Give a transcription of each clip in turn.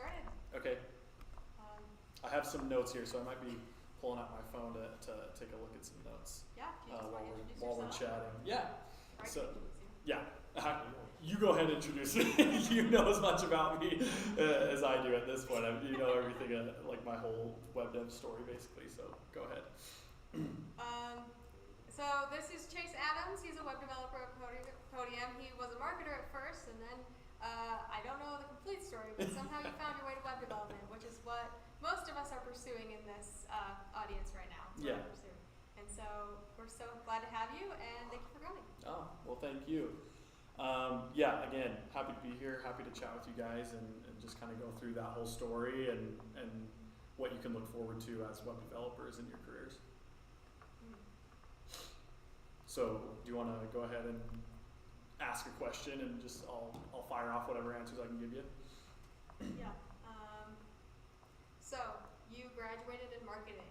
started. Okay. I have some notes here, so I might be pulling out my phone to take a look at some notes. Yeah, do you just want to introduce while we're yourself? chatting. Yeah. Or I So, can introduce you. yeah. You go ahead and introduce me. You know as much about me as I do at this point. You know everything, like my whole web dev story, basically. So go ahead. So this is Chase Adams. He's a web developer at Podium. He was a marketer at first, and then I don't know the complete story, but somehow you found your way to web development, which is what most of us are pursuing in this audience right now. Yeah. And so we're so glad to have you, and thank you for coming. Oh, well, thank you. Yeah, again, happy to be here, happy to chat with you guys and just kind of go through that whole story and what you can look forward to as web developers in your careers. So do you want to go ahead and ask a question and just I'll fire off whatever answers I can give you? Yeah. So you graduated in marketing.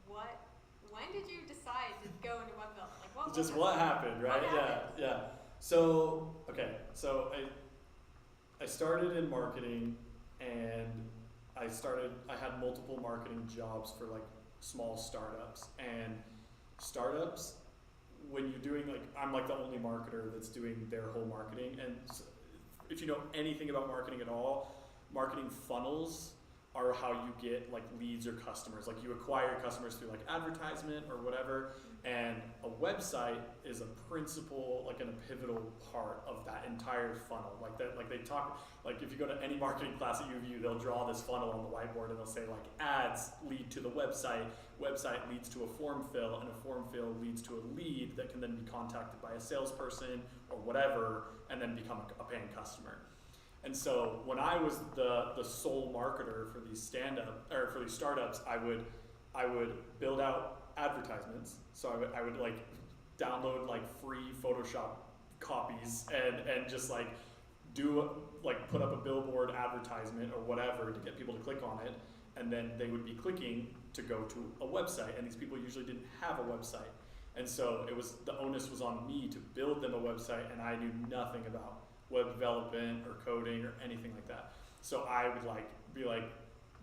When did you decide to go into web development? Like What happened, right? Yeah. So I started in marketing, and I had multiple marketing jobs for like small startups, and startups, when you're doing I'm like the only marketer that's doing their whole marketing, and if you know anything about marketing at all, marketing funnels are how you get like leads or customers. Like you acquire customers through like advertisement or whatever, and a website is a principal, like a pivotal part of that entire funnel. Like that, like they talk, like if you go to any marketing class at UVU, they'll draw this funnel on the whiteboard and they'll say like ads lead to the website leads to a form fill, and a form fill leads to a lead that can then be contacted by a salesperson or whatever, and then become a paying customer. And so when I was the sole marketer for these startups, I would build out advertisements. So I would like download like free Photoshop copies and just like put up a billboard advertisement or whatever to get people to click on it, and then they would be clicking to go to a website, and these people usually didn't have a website. And so the onus was on me to build them a website, and I knew nothing about web development or coding or anything like that. So I would be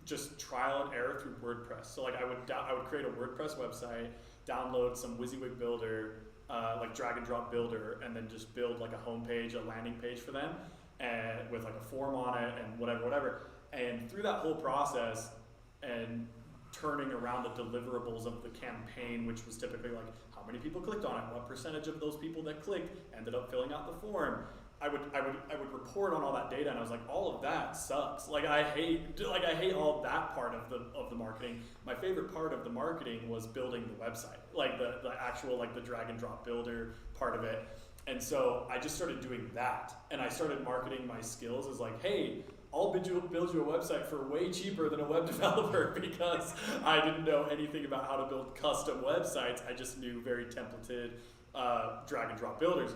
just trial and error through WordPress. So I would create a WordPress website, download some WYSIWYG builder, like drag and drop builder, and then just build like a homepage, a landing page for them, and with like a form on it and whatever. And through that whole process and turning around the deliverables of the campaign, which was typically like how many people clicked on it, what percentage of those people that clicked ended up filling out the form. I would report on all that data, and I was like, all of that sucks. I hate all that part of the marketing. My favorite part of the marketing was building the website, like the actual the drag and drop builder part of it. And so I just started doing that, and I started marketing my skills as like, hey, I'll build you a website for way cheaper than a web developer, because I didn't know anything about how to build custom websites. I just knew very templated drag and drop builders.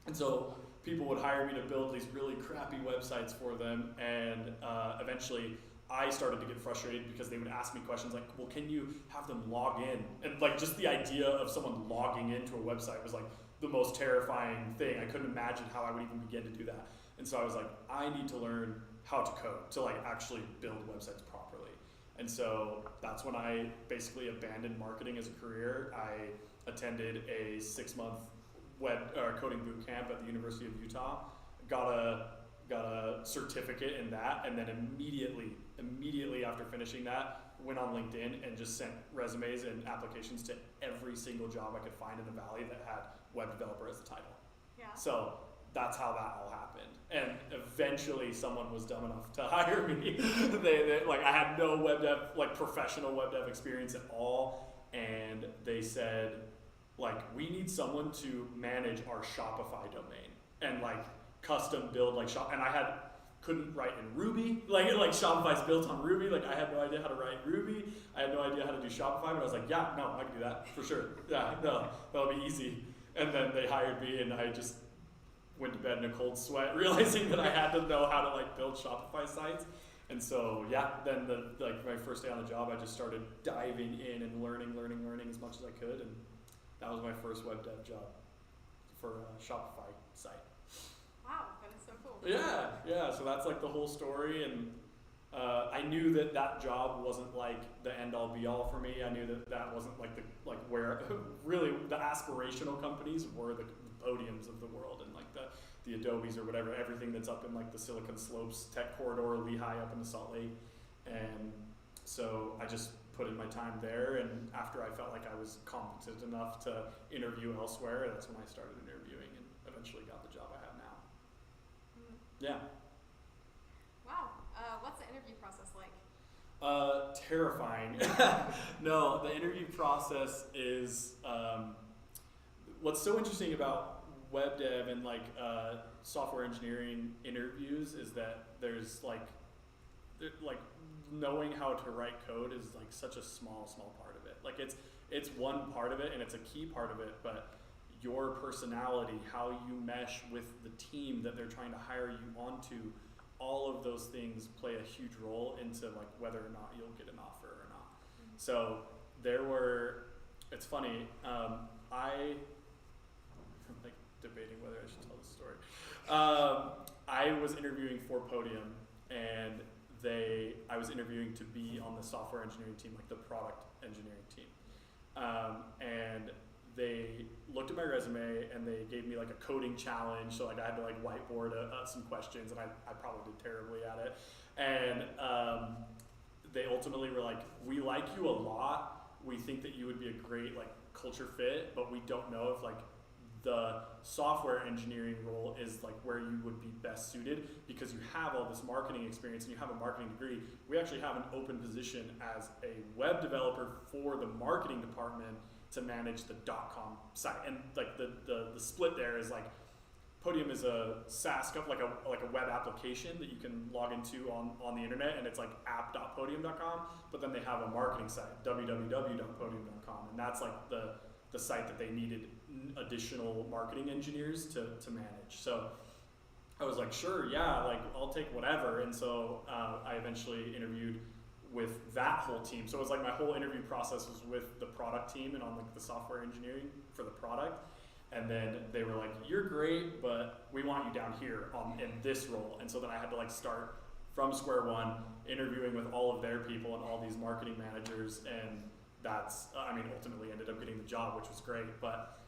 And so people would hire me to build these really crappy websites for them, and eventually I started to get frustrated because they would ask me questions like, well, can you have them log in? And just the idea of someone logging into a website was the most terrifying thing. I couldn't imagine how I would even begin to do that. And so I was like, I need to learn how to code to actually build websites properly. And so that's when I basically abandoned marketing as a career. I attended a 6-month coding boot camp at the University of Utah, got a certificate in that, and then immediately after finishing that, went on LinkedIn and just sent resumes and applications to every single job I could find in the Valley that had web developer as the title. Yeah. So that's how that all happened. And eventually someone was dumb enough to hire me. they I had no web dev, professional web dev experience at all, and they said, we need someone to manage our Shopify domain and custom build shop. And I couldn't write in Ruby. Shopify's built on Ruby. I had no idea how to write Ruby. I had no idea how to do Shopify. But I was like, yeah, no, I can do that for sure. Yeah, no, that'll be easy. And then they hired me, and I just went to bed in a cold sweat, realizing that I had to know how to build Shopify sites. And so yeah, then my first day on the job, I just started diving in and learning as much as I could, and that was my first web dev job for a Shopify site. Wow, that is so cool. Yeah. So that's like the whole story, and I knew that that job wasn't like the end all be all for me. I knew that that wasn't like where really the aspirational companies were the Podiums of the world, and like the Adobes or whatever, everything that's up in like the Silicon Slopes Tech Corridor, Lehigh up into Salt Lake. And so I just put in my time there, and after I felt like I was competent enough to interview elsewhere, that's when I started interviewing and eventually got the job I have now. Yeah. Wow. What's the interview process like? Terrifying. No, the interview process is what's so interesting about web dev and like software engineering interviews is that there's like knowing how to write code is like such a small part of it. Like it's one part of it, and it's a key part of it, but your personality, how you mesh with the team that they're trying to hire you onto, all of those things play a huge role into like whether or not you'll get an offer or not. Mm-hmm. So it's funny, I'm like debating whether I should tell this story. I was interviewing for Podium, and I was interviewing to be on the software engineering team, like the product engineering team. And they looked at my resume and they gave me like a coding challenge. So like I had to like whiteboard some questions, and I probably did terribly at it. And they ultimately were like, we like you a lot. We think that you would be a great like culture fit, but we don't know if like the software engineering role is like where you would be best suited, because you have all this marketing experience and you have a marketing degree. We actually have an open position as a web developer for the marketing department to manage the .com site. And like the split there is like Podium is a SaaS like a web application that you can log into on the internet, and it's like app.podium.com, but then they have a marketing site, www.podium.com, and that's like the site that they needed additional marketing engineers to manage. So I was like, sure, yeah, like I'll take whatever. And so I eventually interviewed with that whole team. So it was like my whole interview process was with the product team and on like the software engineering for the product. And then they were like, you're great, but we want you down here in this role. And so then I had to like start from square one, interviewing with all of their people and all these marketing managers, and that's, ultimately ended up getting the job, which was great. But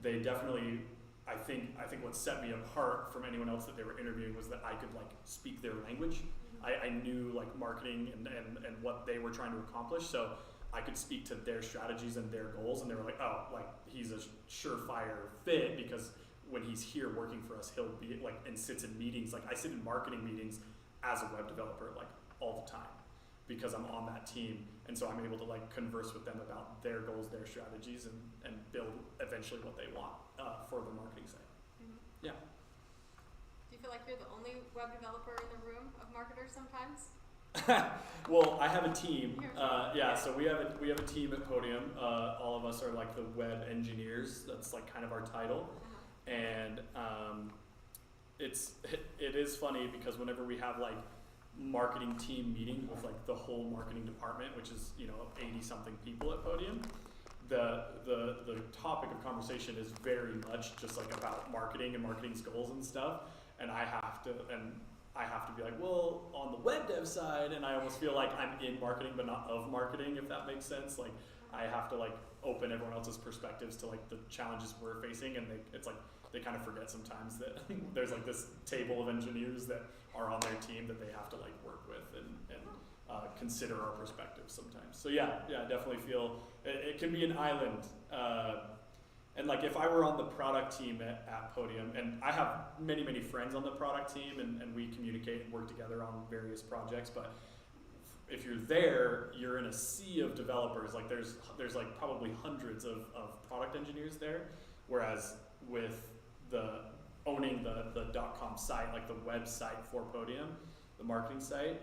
they definitely, I think what set me apart from anyone else that they were interviewing was that I could like speak their language. I knew like marketing and what they were trying to accomplish, so I could speak to their strategies and their goals, and they were like, oh, like he's a surefire fit because when he's here working for us, he'll be like, and sits in meetings. Like I sit in marketing meetings as a web developer like all the time because I'm on that team, and so I'm able to like converse with them about their goals, their strategies, and build eventually what they want for the marketing side. Mm-hmm. Yeah. Do you feel like you're the only web developer in the room of marketers sometimes? Well, I have a team. So we have a team at Podium. All of us are like the web engineers. That's like kind of our title. Uh-huh. And it is funny because whenever we have like marketing team meetings with like the whole marketing department, which is 80 something people at Podium, the topic of conversation is very much just like about marketing and marketing's goals and stuff. And I have to be like, well, on the web dev side, and I almost feel like I'm in marketing but not of marketing, if that makes sense. Like I have to like open everyone else's perspectives to like the challenges we're facing, and it's like they kind of forget sometimes that there's like this table of engineers that are on their team that they have to like work with and consider our perspectives sometimes. So yeah, I definitely feel it can be an island. And like if I were on the product team at Podium, and I have many, many friends on the product team, and we communicate and work together on various projects, but if you're there, you're in a sea of developers. Like there's like probably hundreds of product engineers there, whereas with owning the .com site, like the website for Podium, the marketing site,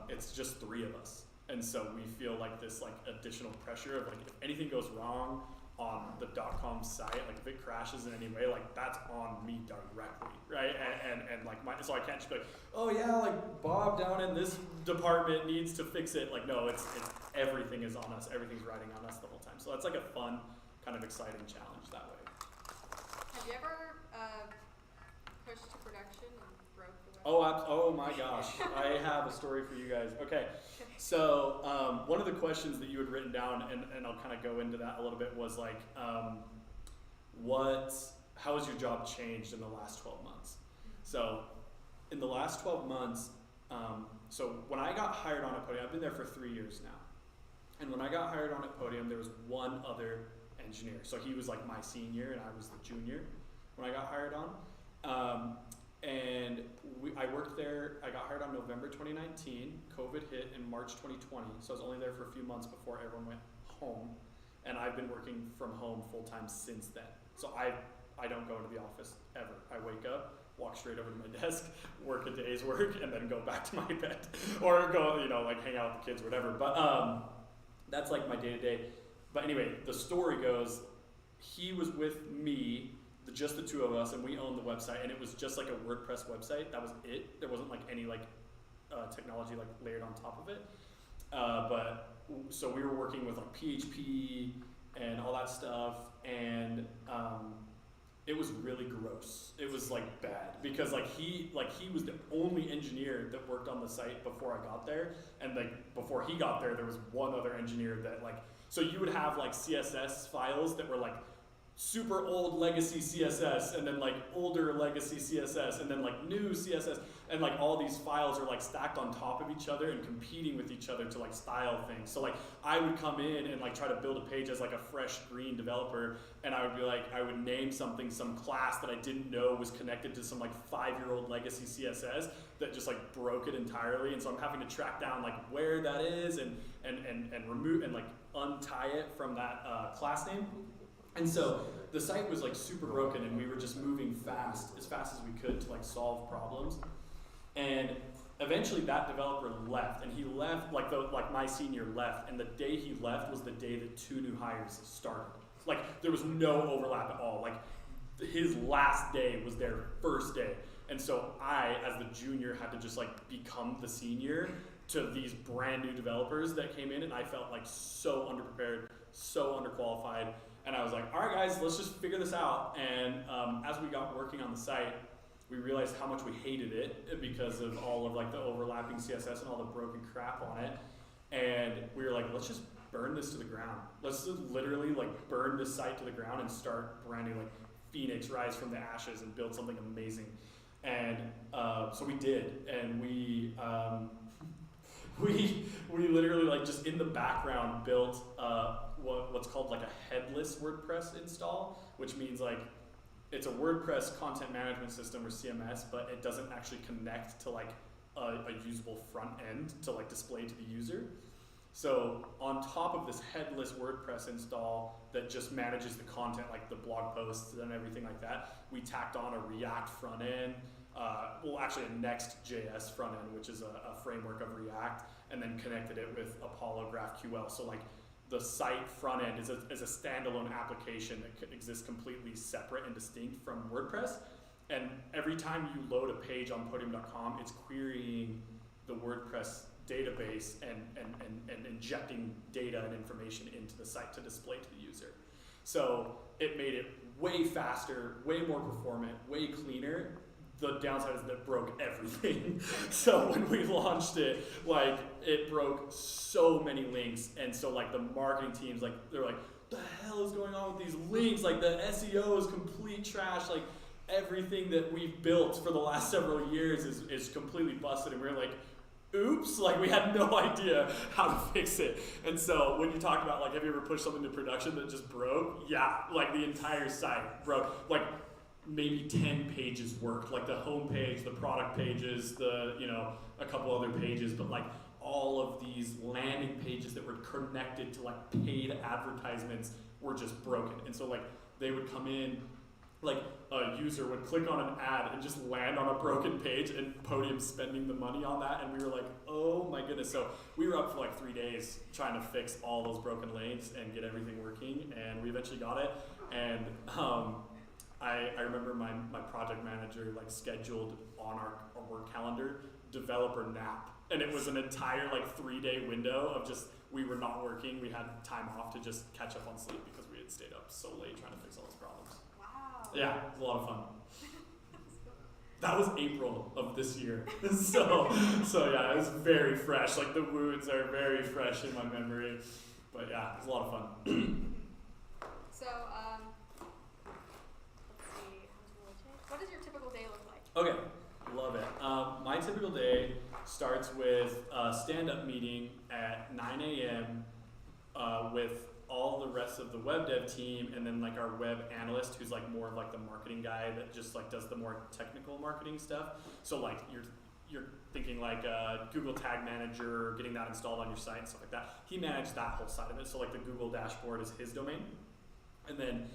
it's just 3 of us. And so we feel like this like additional pressure of like if anything goes wrong on the .com site, like if it crashes in any way, like that's on me directly, right? And like so I can't just be like, oh yeah, like Bob down in this department needs to fix it. Like no, it's everything is on us. Everything's riding on us the whole time. So that's like a fun, kind of exciting challenge that way. Have you ever pushed to production and broke the website? Oh my gosh, I have a story for you guys. Okay, so one of the questions that you had written down, and I'll kind of go into that a little bit, was like, how has your job changed in the last 12 months? So in the last 12 months, so when I got hired on at Podium, I've been there for 3 years now. And when I got hired on at Podium, there was one other engineer. So he was like my senior and I was the junior when I got hired on. And I worked there, I got hired on November 2019, COVID hit in March 2020, so I was only there for a few months before everyone went home, and I've been working from home full time since then. So I don't go into the office ever. I wake up, walk straight over to my desk, work a day's work, and then go back to my bed, or go, like hang out with the kids or whatever. But that's like my day to day. But anyway, the story goes, he was with me, just the two of us, and we owned the website, and it was just like a WordPress website. That was it. There wasn't like any technology like layered on top of it. But so we were working with like PHP and all that stuff, and it was really gross. It was like bad because he was the only engineer that worked on the site before I got there, and like before he got there was one other engineer that so you would have like CSS files that were like super old legacy CSS, and then like older legacy CSS, and then like new CSS, and like all these files are like stacked on top of each other and competing with each other to like style things. So like I would come in and like try to build a page as like a fresh green developer, and I would be like, I would name something, some class that I didn't know was connected to some like 5-year-old legacy CSS that just like broke it entirely. And so I'm having to track down like where that is and remove and like untie it from that class name. And so the site was like super broken, and we were just moving as fast as we could to like solve problems. And eventually that developer left, and he left like my senior left, and the day he left was the day that 2 new hires started. Like there was no overlap at all. Like his last day was their first day. And so I, as the junior, had to just like become the senior to these brand new developers that came in, and I felt like so underprepared, so underqualified. And I was like, all right guys, let's just figure this out. And as we got working on the site, we realized how much we hated it because of all of like the overlapping CSS and all the broken crap on it. And we were like, let's just burn this to the ground. Let's just literally like burn this site to the ground and start brand new, like Phoenix rise from the ashes and build something amazing. And so we did, and we literally like just in the background built what's called like a headless WordPress install, which means like it's a WordPress content management system or CMS, but it doesn't actually connect to like a usable front end to like display to the user. So on top of this headless WordPress install that just manages the content, like the blog posts and everything like that, we tacked on a React front end, actually a Next.js front end, which is a framework of React, and then connected it with Apollo GraphQL. So like the site front end is a standalone application that exists completely separate and distinct from WordPress. And every time you load a page on podium.com, it's querying the WordPress database and injecting data and information into the site to display to the user. So it made it way faster, way more performant, way cleaner. The downside is that it broke everything. So when we launched it, like it broke so many links, and so like the marketing teams, like they're like, the hell is going on with these links? Like the SEO is complete trash. Like everything that we've built for the last several years is completely busted. And we're like, oops, like we had no idea how to fix it. And so when you talk about like, have you ever pushed something to production that just broke? Yeah, like the entire site broke. Like maybe 10 pages worked, like the home page, the product pages, a couple other pages, but like all of these landing pages that were connected to like paid advertisements were just broken. And so like they would come in, like a user would click on an ad and just land on a broken page, and Podium spending the money on that, and we were like, oh my goodness. So we were up for like 3 days trying to fix all those broken links and get everything working, and we eventually got it. And I remember my project manager like scheduled on our work calendar developer nap, and it was an entire like 3-day window of just, we were not working, we had time off to just catch up on sleep because we had stayed up so late trying to fix all those problems. Wow. Yeah, it was a lot of fun. That was April of this year. so yeah, it was very fresh. Like the wounds are very fresh in my memory. But yeah, it was a lot of fun. So, let's see, what does your typical day look like? Okay, love it. My typical day starts with a stand-up meeting at 9 a.m. With all the rest of the web dev team, and then like our web analyst, who's like more of like the marketing guy that just like does the more technical marketing stuff. So like you're thinking like Google Tag Manager, getting that installed on your site and stuff like that. He managed that whole side of it. So like the Google dashboard is his domain, and then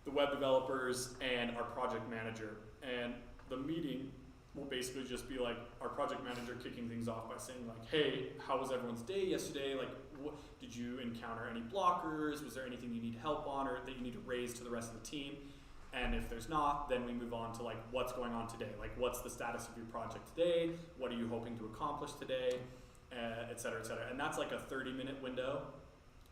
the web developers and our project manager. And the meeting will basically just be like our project manager kicking things off by saying like, hey, how was everyone's day yesterday? Like, what, did you encounter any blockers? Was there anything you need help on or that you need to raise to the rest of the team? And if there's not, then we move on to like what's going on today. Like, what's the status of your project today? What are you hoping to accomplish today? Et cetera, et cetera. And that's like a 30-minute window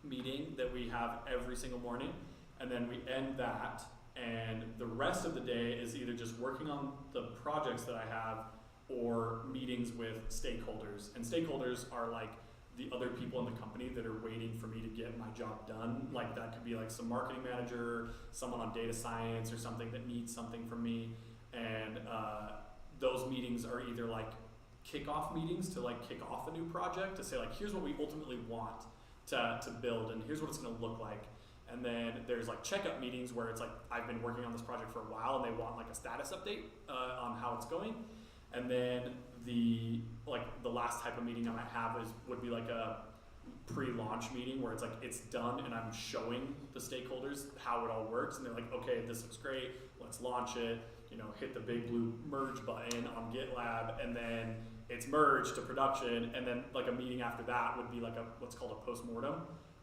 meeting that we have every single morning. And then we end that. And the rest of the day is either just working on the projects that I have or meetings with stakeholders. And stakeholders are like the other people in the company that are waiting for me to get my job done. Like that could be like some marketing manager, someone on data science or something that needs something from me. And those meetings are either like kickoff meetings to like kick off a new project to say like, here's what we ultimately want to build and here's what it's gonna look like. And then there's like checkup meetings where it's like, I've been working on this project for a while and they want like a status update on how it's going. And then the last type of meeting I might have would be like a pre-launch meeting where it's like, it's done and I'm showing the stakeholders how it all works. And they're like, okay, this looks great, let's launch it, you know, hit the big blue merge button on GitLab, and then it's merged to production. And then like a meeting after that would be like what's called a postmortem,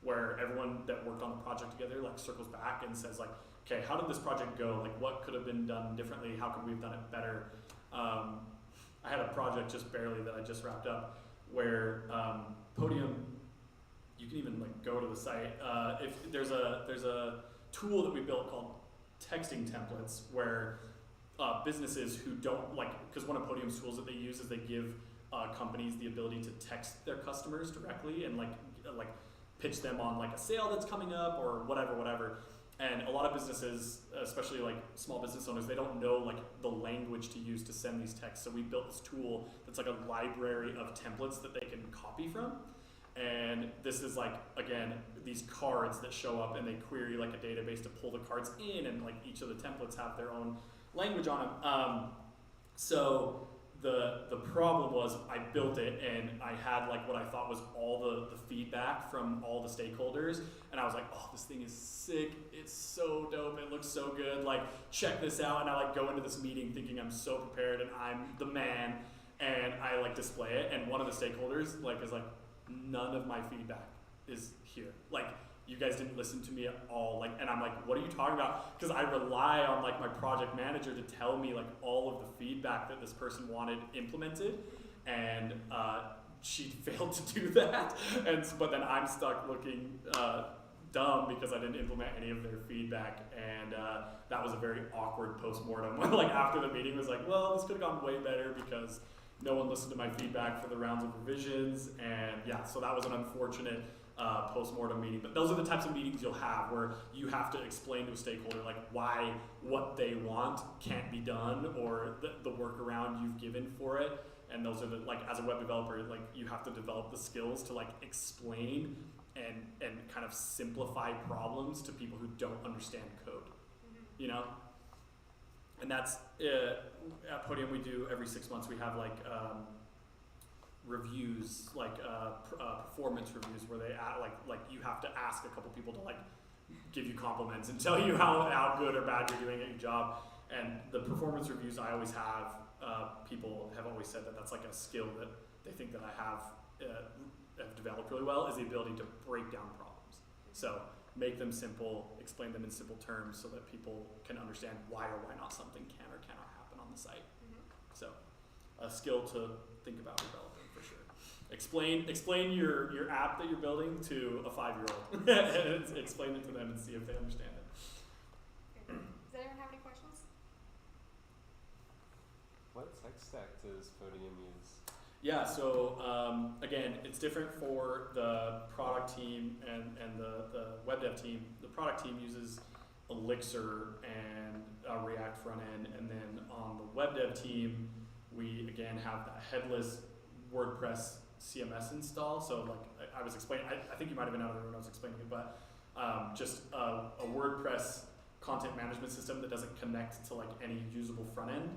where everyone that worked on the project together like circles back and says like, okay, how did this project go? Like what could have been done differently? How could we have done it better? I had a project just barely that I just wrapped up where Podium, you can even like go to the site. If there's a tool that we built called texting templates where businesses who don't like, because one of Podium's tools that they use is they give companies the ability to text their customers directly and like pitch them on like a sale that's coming up or whatever. And a lot of businesses, especially like small business owners, they don't know like the language to use to send these texts. So we built this tool that's like a library of templates that they can copy from. And this is like, again, these cards that show up and they query like a database to pull the cards in, and like each of the templates have their own language on them. So the problem was I built it and I had like what I thought was all the feedback from all the stakeholders, and I was like, oh, this thing is sick, it's so dope, it looks so good, like check this out. And I like go into this meeting thinking I'm so prepared and I'm the man, and I like display it, and one of the stakeholders like is like, none of my feedback is here, like you guys didn't listen to me at all. Like, and I'm like, what are you talking about? Because I rely on like my project manager to tell me like all of the feedback that this person wanted implemented, and she failed to do that. But then I'm stuck looking dumb because I didn't implement any of their feedback, and that was a very awkward postmortem. When like after the meeting was like, well, this could have gone way better because no one listened to my feedback for the rounds of revisions, and yeah, so that was an unfortunate post-mortem meeting. But those are the types of meetings you'll have where you have to explain to a stakeholder like why what they want can't be done, or the workaround you've given for it. And those are the, like, as a web developer, like you have to develop the skills to like explain and kind of simplify problems to people who don't understand code, you know? And that's at Podium we do every 6 months. We have like reviews, like performance reviews, where they like you have to ask a couple people to like give you compliments and tell you how good or bad you're doing at your job. And the performance reviews I always have, people have always said that that's like a skill that they think that I have developed really well, is the ability to break down problems. So make them simple, explain them in simple terms so that people can understand why or why not something can or cannot happen on the site. So a skill to think about developing for sure. Explain your app that you're building to a 5-year-old. Explain it to them and see if they understand it. Does anyone have any questions? What tech stack does Podium use? Yeah, so again, it's different for the product team and the web dev team. The product team uses Elixir and React front end, and then on the web dev team, we again have the headless WordPress CMS install. So like I was explaining, I think you might have been out of the room when I was explaining it, but just a WordPress content management system that doesn't connect to like any usable front end.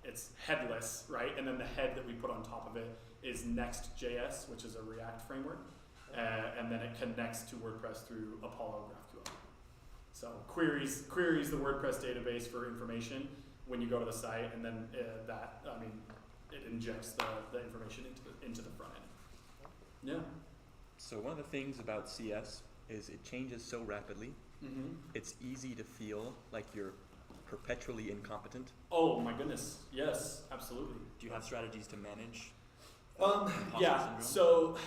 It's headless, right? And then the head that we put on top of it is Next.js, which is a React framework, and then it connects to WordPress through Apollo GraphQL. So queries the WordPress database for information when you go to the site, and then it injects the information into the front end. Yeah. So one of the things about CS is it changes so rapidly. Mm-hmm. It's easy to feel like you're perpetually incompetent. Oh my goodness, yes, absolutely. Do you have strategies to manage yeah, syndrome? so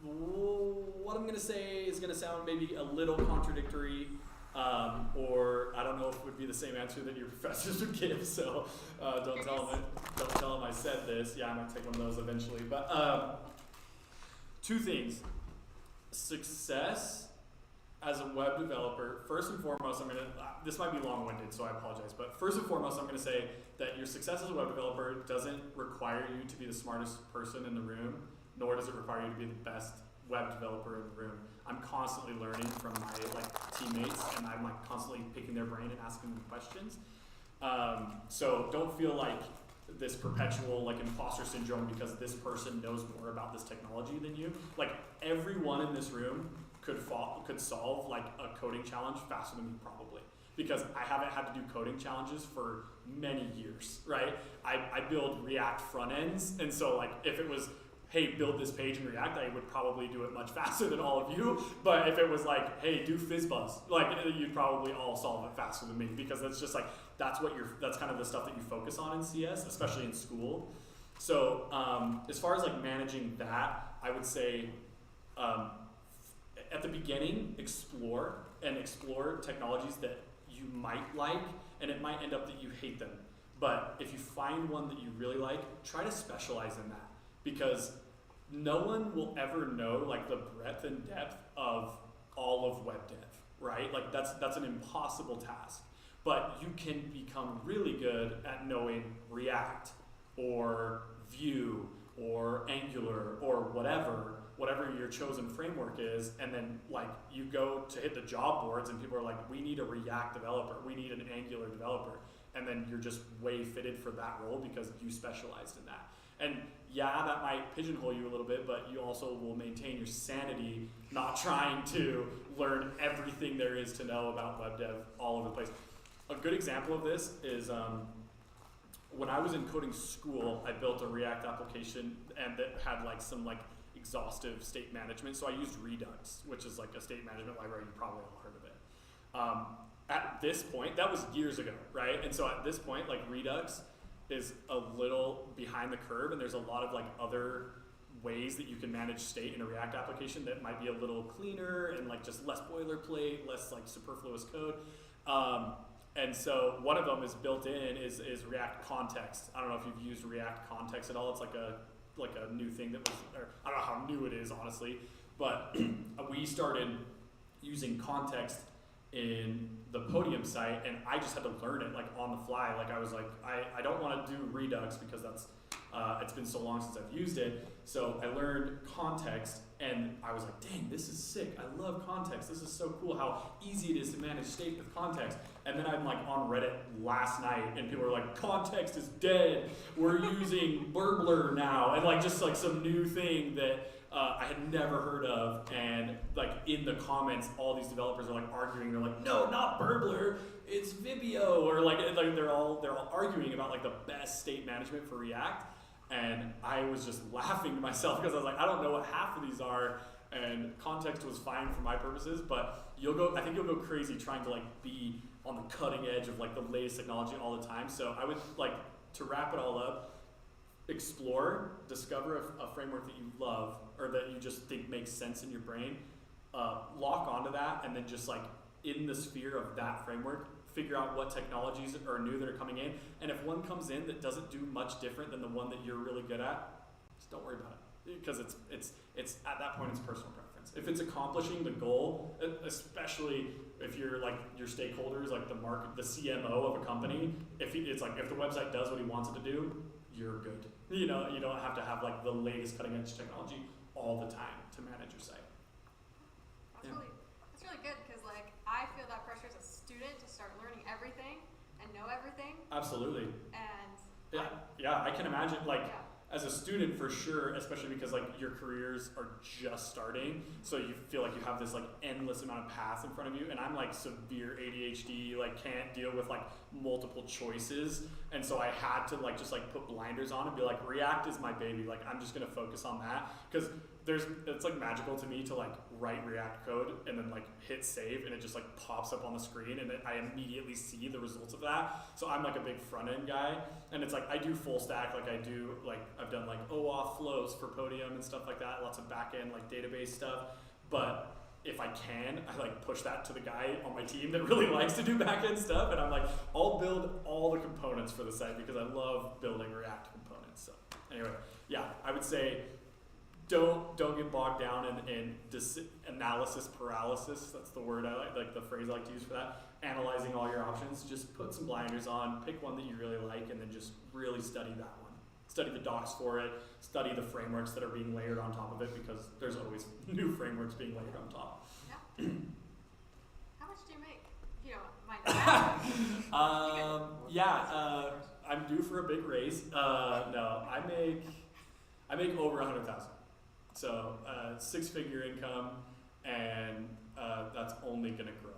what I'm going to say is going to sound maybe a little contradictory, or I don't know if it would be the same answer that your professors would give, so don't tell them I said this. Yeah, I might take one of those eventually. But two things. Success as a web developer, first and foremost, this might be long-winded, so I apologize, but first and foremost, I'm going to say that your success as a web developer doesn't require you to be the smartest person in the room, nor does it require you to be the best web developer in the room. I'm constantly learning from my teammates, and I'm constantly picking their brain and asking them questions. So don't feel like this perpetual imposter syndrome because this person knows more about this technology than you. Everyone in this room could solve a coding challenge faster than me probably, because I haven't had to do coding challenges for many years, right? I build React front ends, and so if it was, hey, build this page in React, I would probably do it much faster than all of you. But if it was hey, do FizzBuzz, you'd probably all solve it faster than me, because that's just that's kind of the stuff that you focus on in CS, especially in school. So as far as managing that, I would say at the beginning, explore technologies that you might like, and it might end up that you hate them. But if you find one that you really like, try to specialize in that, because no one will ever know the breadth and depth of all of web dev, right? That's an impossible task. But you can become really good at knowing React or Vue or Angular or whatever your chosen framework is, and then you go to hit the job boards and people are we need a React developer, we need an Angular developer, and then you're just way fitted for that role because you specialized in that. And yeah, that might pigeonhole you a little bit, but you also will maintain your sanity, not trying to learn everything there is to know about web dev all over the place. A good example of this is when I was in coding school, I built a React application and that had some exhaustive state management. So I used Redux, which is a state management library. You probably all heard of it. At this point, that was years ago, right? And so at this point, Redux is a little behind the curve, and there's a lot of other ways that you can manage state in a React application that might be a little cleaner and just less boilerplate, less superfluous code. And so one of them is built in is React Context. I don't know if you've used React Context at all. It's a new thing that was, or I don't know how new it is honestly, but we started using context in the Podium site, and I just had to learn it on the fly. I was I don't want to do Redux because that's it's been so long since I've used it. So I learned context, and I was dang, this is sick. I love context. This is so cool how easy it is to manage state with context. And then I'm on Reddit last night, and people are context is dead. We're using Burbler now, and just some new thing that I had never heard of. And in the comments, all these developers are arguing. They're no, not Burbler, it's Vibio, or they're all arguing about the best state management for React. And I was just laughing to myself because I was I don't know what half of these are. And context was fine for my purposes, but I think you'll go crazy trying to be on the cutting edge of the latest technology all the time. So I would to wrap it all up, explore, discover a framework that you love or that you just think makes sense in your brain, lock onto that, and then just in the sphere of that framework, figure out what technologies are new that are coming in. And if one comes in that doesn't do much different than the one that you're really good at, just don't worry about it, because it's at that point it's personal preference. If it's accomplishing the goal, especially if you're like your stakeholders, like the CMO of a company, if the website does what he wants it to do, you're good. You know, you don't have to have like the latest cutting edge technology all the time to manage your site. That's really good, because like I feel that pressure as a student to start learning everything and know everything. Absolutely. And I can imagine, like, yeah. as a student for sure, especially because like your careers are just starting, so you feel like you have this like endless amount of paths in front of you. And I'm like severe ADHD, like can't deal with like multiple choices, and so I had to like just like put blinders on and be like, React is my baby, like I'm just gonna focus on that, because it's like magical to me to like write React code and then like hit save and it just like pops up on the screen and I immediately see the results of that. So I'm like a big front end guy, and it's like I do full stack, like I've done like OAuth flows for Podium and stuff like that, lots of back end like database stuff. But if I can, I like push that to the guy on my team that really likes to do back end stuff, and I'm like, I'll build all the components for the site because I love building React components. So anyway, yeah, I would say don't get bogged down in analysis paralysis. That's the word I like the phrase I like to use for that. Analyzing all your options. Just put some blinders on, pick one that you really like, and then just really study that one. Study the docs for it, study the frameworks that are being layered on top of it, because there's always new frameworks being layered on top. Yeah. How much do you make? If you don't mind. I'm due for a big raise. No, I make over 100,000. So 6-figure income, and that's only gonna grow.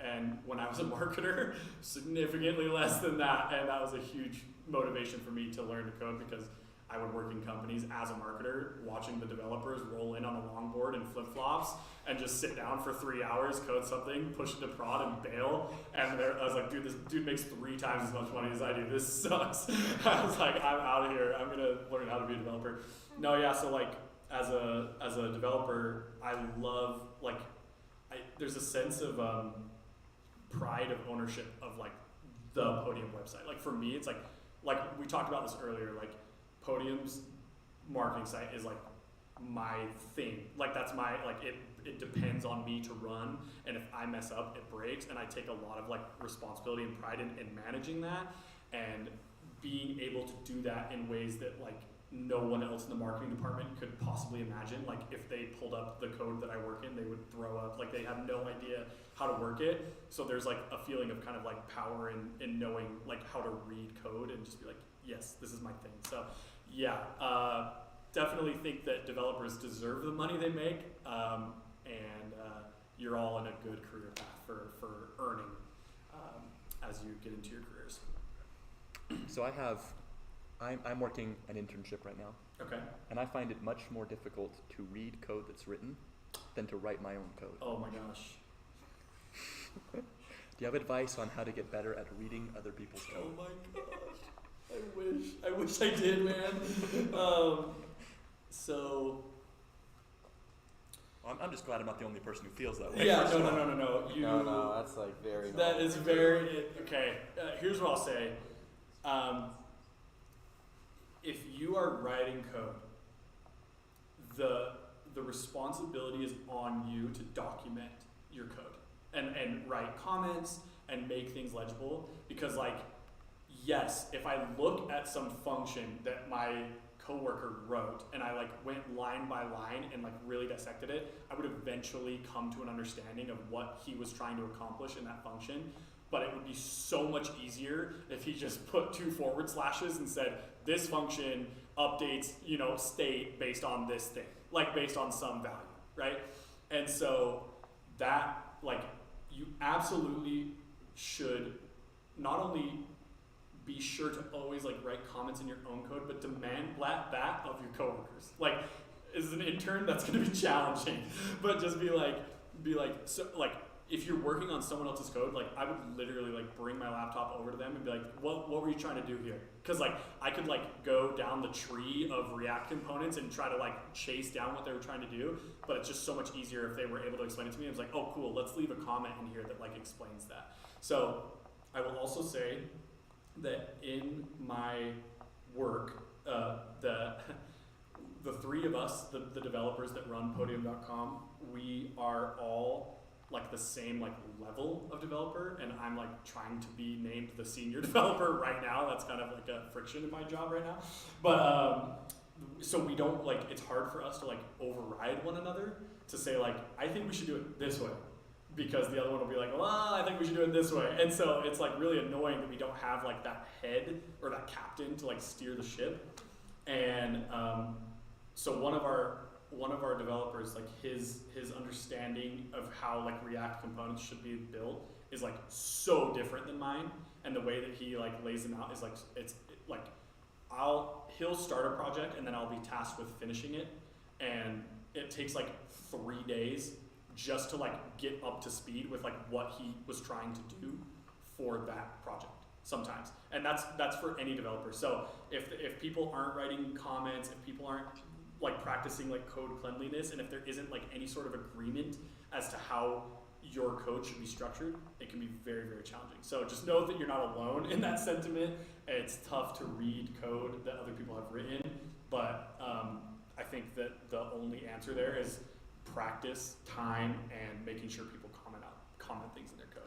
And when I was a marketer, significantly less than that, and that was a huge motivation for me to learn to code, because I would work in companies as a marketer, watching the developers roll in on a longboard and flip-flops and just sit down for 3 hours, code something, push it to prod, and bail. And I was like, dude, this dude makes 3 times as much money as I do. This sucks. I was like, I'm out of here. I'm gonna learn how to be a developer. No, yeah. So like, as a developer, I love there's a sense of pride of ownership of like the Podium website. Like for me, it's like we talked about this earlier. Like Podium's marketing site is like my thing. Like that's my it depends on me to run, and if I mess up, it breaks, and I take a lot of like responsibility and pride in managing that, and being able to do that in ways that like no one else in the marketing department could possibly imagine. Like if they pulled up the code that I work in, they would throw up. Like they have no idea how to work it. So there's like a feeling of kind of like power in knowing like how to read code and just be like, yes, this is my thing. So yeah, definitely think that developers deserve the money they make, and you're all in a good career path for earning as you get into your careers. So I'm working an internship right now. Okay. And I find it much more difficult to read code that's written than to write my own code. Oh my gosh. Do you have advice on how to get better at reading other people's code? Oh my gosh. I wish I did, man. So I'm just glad I'm not the only person who feels that way. yeah, no. No, that's like very. That is very okay. Here's what I'll say. If you are writing code, the responsibility is on you to document your code and write comments and make things legible, because like, yes, if I look at some function that my coworker wrote and I like went line by line and like really dissected it, I would eventually come to an understanding of what he was trying to accomplish in that function. But it would be so much easier if he just put 2 forward slashes and said, this function updates, state based on this thing, like based on some value, right? And so that, like, you absolutely should not only be sure to always like write comments in your own code, but demand that of your coworkers. Like, as an intern, that's gonna be challenging, but just be like, so like, if you're working on someone else's code, like I would literally like bring my laptop over to them and be like, what were you trying to do here? Because like I could like go down the tree of React components and try to like chase down what they were trying to do, but it's just so much easier if they were able to explain it to me. I was like, oh cool, let's leave a comment in here that like explains that. So I will also say that in my work, the three of us, the developers that run Podium.com, we are all like the same like level of developer, and I'm like trying to be named the senior developer right now. That's kind of like a friction in my job right now. But so we don't like, it's hard for us to like override one another to say like, I think we should do it this way, because the other one will be like, well, I think we should do it this way. And so it's like really annoying that we don't have like that head or that captain to like steer the ship. And so one of our developers, like his understanding of how like React components should be built is like so different than mine, and the way that he like lays them out is like he'll start a project and then I'll be tasked with finishing it, and it takes like 3 days just to like get up to speed with like what he was trying to do for that project sometimes. And that's for any developer. So if people aren't writing comments, if people aren't like practicing like code cleanliness, and if there isn't like any sort of agreement as to how your code should be structured, it can be very, very challenging. So just know that you're not alone in that sentiment. It's tough to read code that other people have written, but I think that the only answer there is practice, time, and making sure people comment things in their code.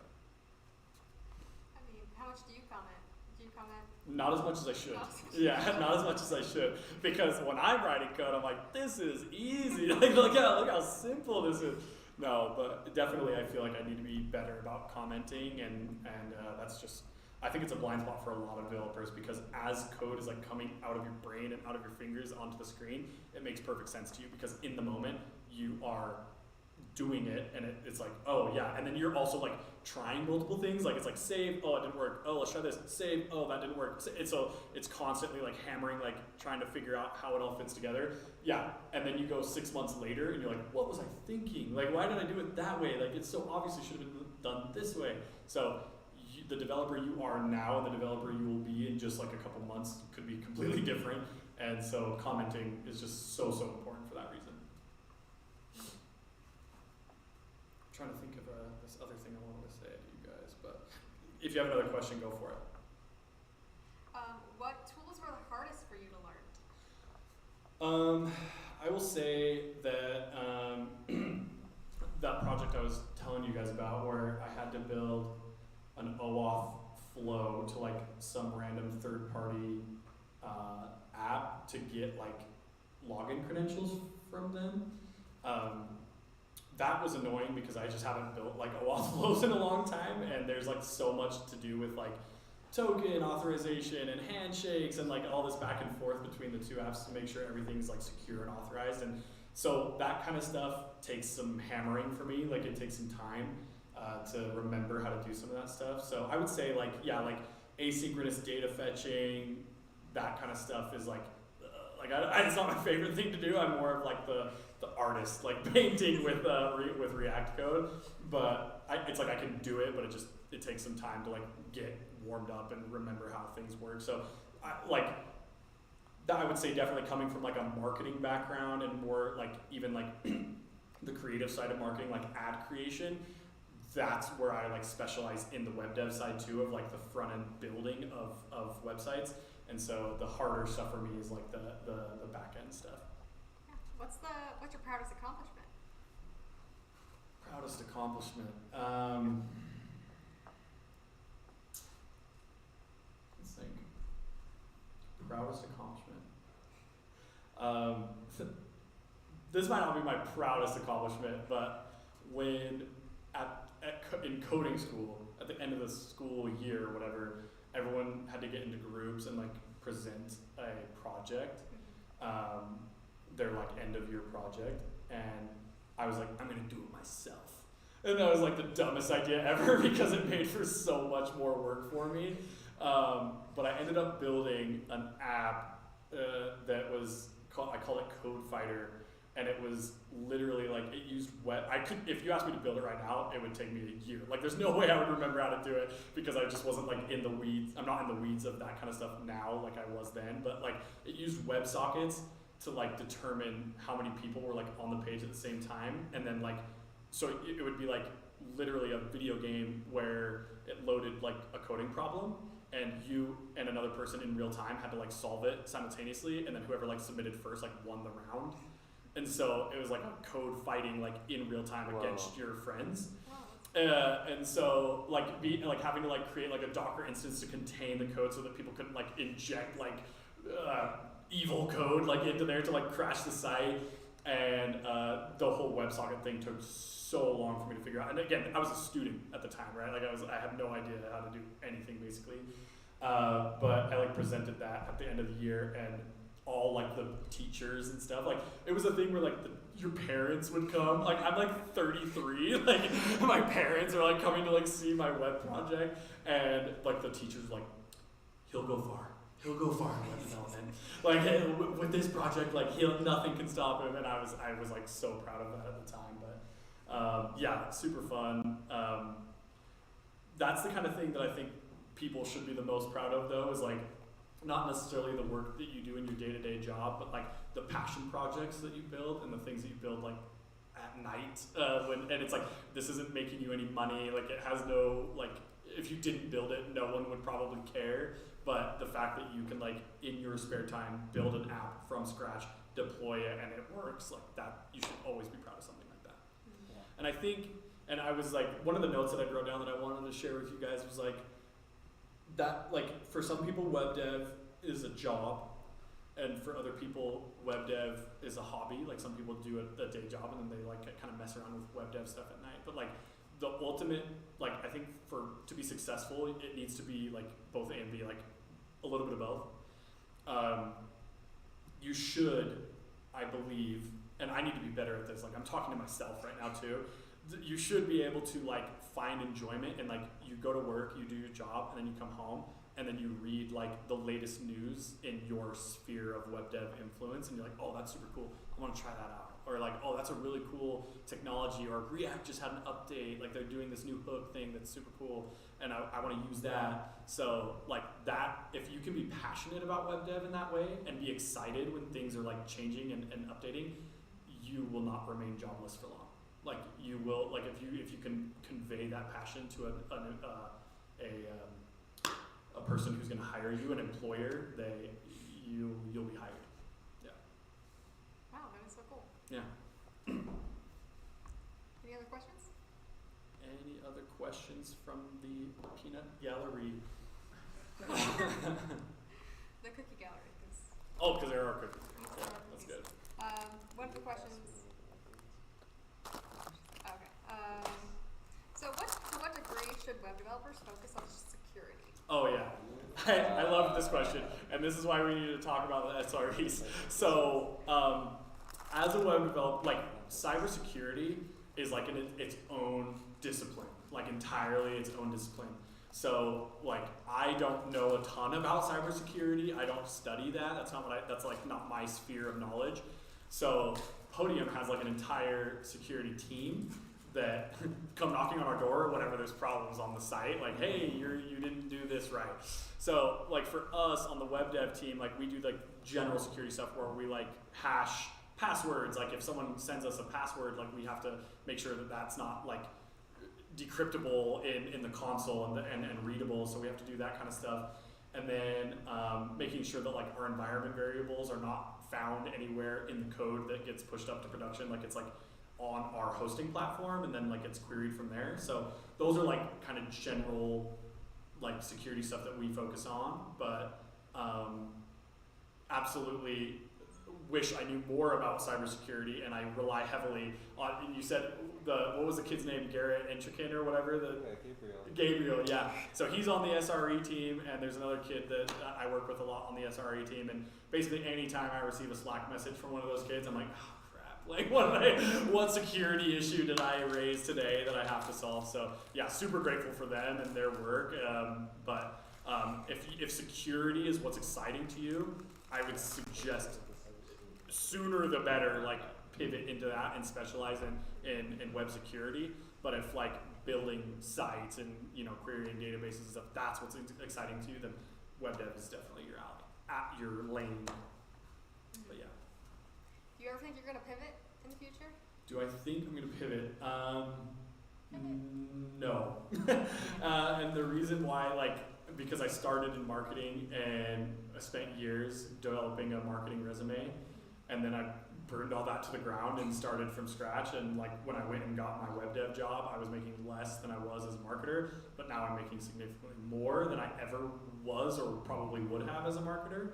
I mean, how much do you comment? Do you comment? Not as much as I should. Yeah, not as much as I should. Because when I'm writing code, I'm like, this is easy. Like, look how simple this is. No, but definitely I feel like I need to be better about commenting, and that's just, I think it's a blind spot for a lot of developers, because as code is like coming out of your brain and out of your fingers onto the screen, it makes perfect sense to you, because in the moment you are doing it, and it's like, oh yeah, and then you're also like trying multiple things, like it's like save, oh it didn't work, oh let's try this, save, oh that didn't work. So it's constantly like hammering, like trying to figure out how it all fits together. Yeah, and then you go 6 months later and you're like, what was I thinking? Like, why did I do it that way? Like, it's so obviously should have been done this way. So the developer you are now and the developer you will be in just like a couple months could be completely different, and so commenting is just so important for that reason. I'm trying to think of this other thing I wanted to say to you guys, but if you have another question, go for it. What tools were the hardest for you to learn? I will say that that project I was telling you guys about, where I had to build an OAuth flow to like some random third-party app to get like login credentials from them. That was annoying because I just haven't built like OAuth flows in a long time, and there's like so much to do with like token authorization and handshakes and like all this back and forth between the two apps to make sure everything's like secure and authorized. And so that kind of stuff takes some hammering for me. Like it takes some time to remember how to do some of that stuff. So I would say like, yeah, like asynchronous data fetching, that kind of stuff is like it's not my favorite thing to do. I'm more of like the artist, like painting with React code. But it's like I can do it, but it takes some time to like get warmed up and remember how things work. So I would say definitely coming from like a marketing background and more like even like the creative side of marketing, like ad creation, that's where I like specialize in the web dev side too, of like the front end building of websites. And so the harder stuff for me is like the back end stuff. Yeah. What's your proudest accomplishment? Proudest accomplishment. Let's think. Proudest accomplishment. This might not be my proudest accomplishment, but when in coding school, at the end of the school year or whatever, everyone had to get into groups and like present a project, their like end of year project, and I was like, I'm gonna do it myself. And that was like the dumbest idea ever because it made for so much more work for me. But I ended up building an app that was I call it Code Fighter, and it was literally like it used web. If you asked me to build it right now, it would take me a year. Like there's no way I would remember how to do it because I just wasn't like in the weeds. I'm not in the weeds of that kind of stuff now like I was then, but like it used WebSockets to like determine how many people were like on the page at the same time, and then like so it would be like literally a video game where it loaded like a coding problem, and you and another person in real time had to like solve it simultaneously, and then whoever like submitted first like won the round. And so it was like a code fighting like in real time against your friends. And so like having to like create like a Docker instance to contain the code so that people couldn't like inject like evil code like into there to like crash the site. And the whole WebSocket thing took so long for me to figure out. And again, I was a student at the time, right? Like I had no idea how to do anything basically. But I like presented that at the end of the year, and all like the teachers and stuff, like it was a thing where like your parents would come. Like I'm like 33, like my parents are like coming to like see my web project, and like the teachers were like, he'll go far in web development. Like hey, with this project, like nothing can stop him. And I was like so proud of that at the time. But yeah, super fun. That's the kind of thing that I think people should be the most proud of, though, is like not necessarily the work that you do in your day-to-day job, but like the passion projects that you build and the things that you build like at night and it's like this isn't making you any money, like it has no, like if you didn't build it no one would probably care, but the fact that you can like in your spare time build an app from scratch, deploy it, and it works, like that, you should always be proud of something like that. Yeah. And I think, and I was like, one of the notes that I wrote down that I wanted to share with you guys was like that, like for some people web dev is a job, and for other people web dev is a hobby. Like some people do a day job and then they like kind of mess around with web dev stuff at night. But like the ultimate, like I think to be successful, it needs to be like both A and B, like a little bit of both. You should, I believe, and I need to be better at this, like I'm talking to myself right now too, you should be able to like find enjoyment and like you go to work, you do your job, and then you come home and then you read like the latest news in your sphere of web dev influence, and you're like, oh, that's super cool, I want to try that out. Or like, oh, that's a really cool technology, or React just had an update, like they're doing this new hook thing that's super cool, and I want to use that. So like that, if you can be passionate about web dev in that way and be excited when things are like changing and updating, you will not remain jobless for long. Like you will, like if you can convey that passion to a person who's going to hire you, an employer, you'll be hired. Yeah. Wow, that is so cool. Yeah. Any other questions? Any other questions from the peanut gallery? The cookie gallery. Oh, because there are cookies. Yeah, that's good. One of the questions. Okay. So to what degree should web developers focus on security? Oh yeah, I love this question, and this is why we need to talk about the SREs. So, as a web developer, like cybersecurity is like its own discipline, like entirely its own discipline. So, like I don't know a ton about cybersecurity. I don't study that. That's like not my sphere of knowledge. So, Podium has like an entire security team that come knocking on our door whenever there's problems on the site, like, hey, you didn't do this right. So like for us on the web dev team, like we do like general security stuff where we like hash passwords. Like if someone sends us a password, like we have to make sure that that's not like decryptable in the console and readable. So we have to do that kind of stuff. And then making sure that like our environment variables are not found anywhere in the code that gets pushed up to production. Like it's like on our hosting platform, and then like it's queried from there. So those are like kind of general like security stuff that we focus on, but absolutely wish I knew more about cybersecurity, and I rely heavily on, you said what was the kid's name, Garrett Enchikin or whatever? Gabriel, yeah. So he's on the SRE team, and there's another kid that I work with a lot on the SRE team, and basically anytime I receive a Slack message from one of those kids, I'm like, oh, like what security issue did I raise today that I have to solve? So yeah, super grateful for them and their work. But if security is what's exciting to you, I would suggest sooner the better. Like pivot into that and specialize in web security. But if like building sites and querying databases and stuff, that's what's exciting to you, then web dev is definitely your alley, at your lane. But yeah. Do you ever think you're going to pivot in the future? Do I think I'm going to pivot? No. And the reason why, because I started in marketing and I spent years developing a marketing resume, and then I burned all that to the ground and started from scratch. And when I went and got my web dev job, I was making less than I was as a marketer, but now I'm making significantly more than I ever was or probably would have as a marketer.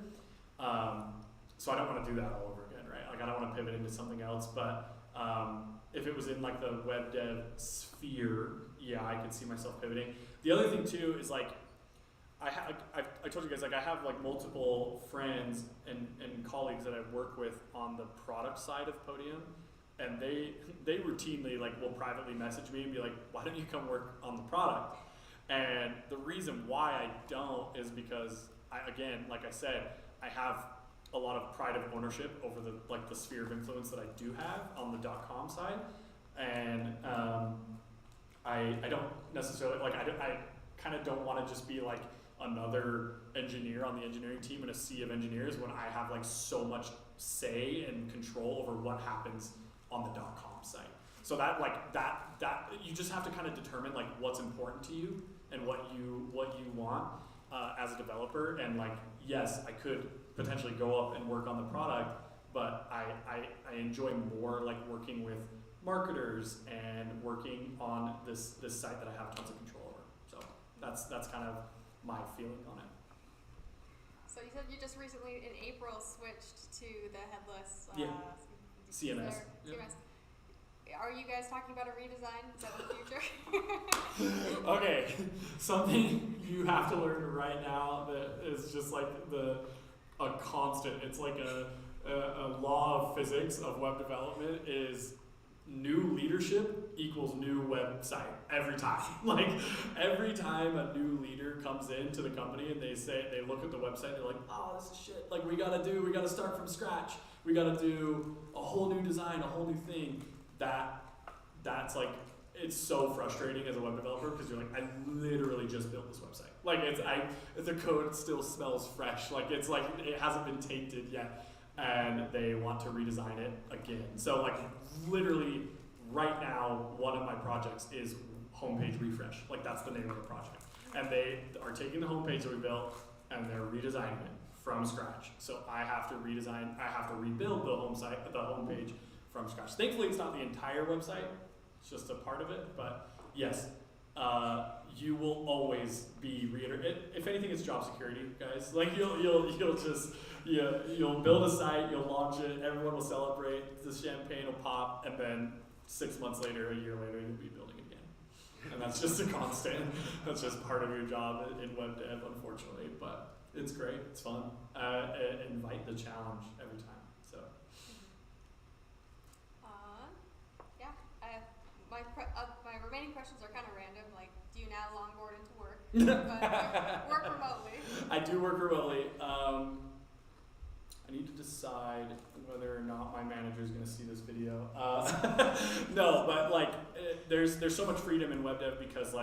So I don't want to do that all over again, right? I don't want to pivot into something else, but if it was in the web dev sphere, yeah, I could see myself pivoting. The other thing too is I told you guys I have multiple friends and colleagues that I work with on the product side of Podium, and they routinely will privately message me and be like, why don't you come work on the product? And the reason why I don't is because like I said, I have a lot of pride of ownership over the sphere of influence that I do have on the .com side, and I don't necessarily I kind of don't want to just be another engineer on the engineering team in a sea of engineers when I have so much say and control over what happens on the .com site. So that you just have to kind of determine what's important to you and what you want as a developer. And yes, I could potentially go up and work on the product, but I enjoy more working with marketers and working on this site that I have tons of control over. So that's kind of my feeling on it. So you said you just recently in April switched to the headless CMS. CMS. Are you guys talking about a redesign? Is that in the future? Okay, something you have to learn right now that is just a constant. It's a law of physics of web development is new leadership equals new website every time. Every time a new leader comes into the company and they look at the website, they're like, oh, this is shit. We gotta start from scratch. We gotta do a whole new design, a whole new thing. That's it's so frustrating as a web developer because you're I literally just built this website. The code still smells fresh. It hasn't been tainted yet, and they want to redesign it again. So literally right now, one of my projects is homepage refresh. That's the name of the project, and they are taking the homepage that we built and they're redesigning it from scratch. So I have to rebuild the homepage from scratch. Thankfully, it's not the entire website; it's just a part of it. But yes, you will always be if anything, it's job security, guys. You'll build a site, you'll launch it, everyone will celebrate, the champagne will pop, and then 6 months later, a year later, you'll be building again. And that's just a constant. That's just part of your job in web dev, unfortunately. But it's great, it's fun. Invite the challenge every time. So. My remaining questions are kind of random. Do you now longboard into work? But work remotely. I do work remotely. I need to decide whether or not my manager is going to see this video. No, but there's so much freedom in web dev because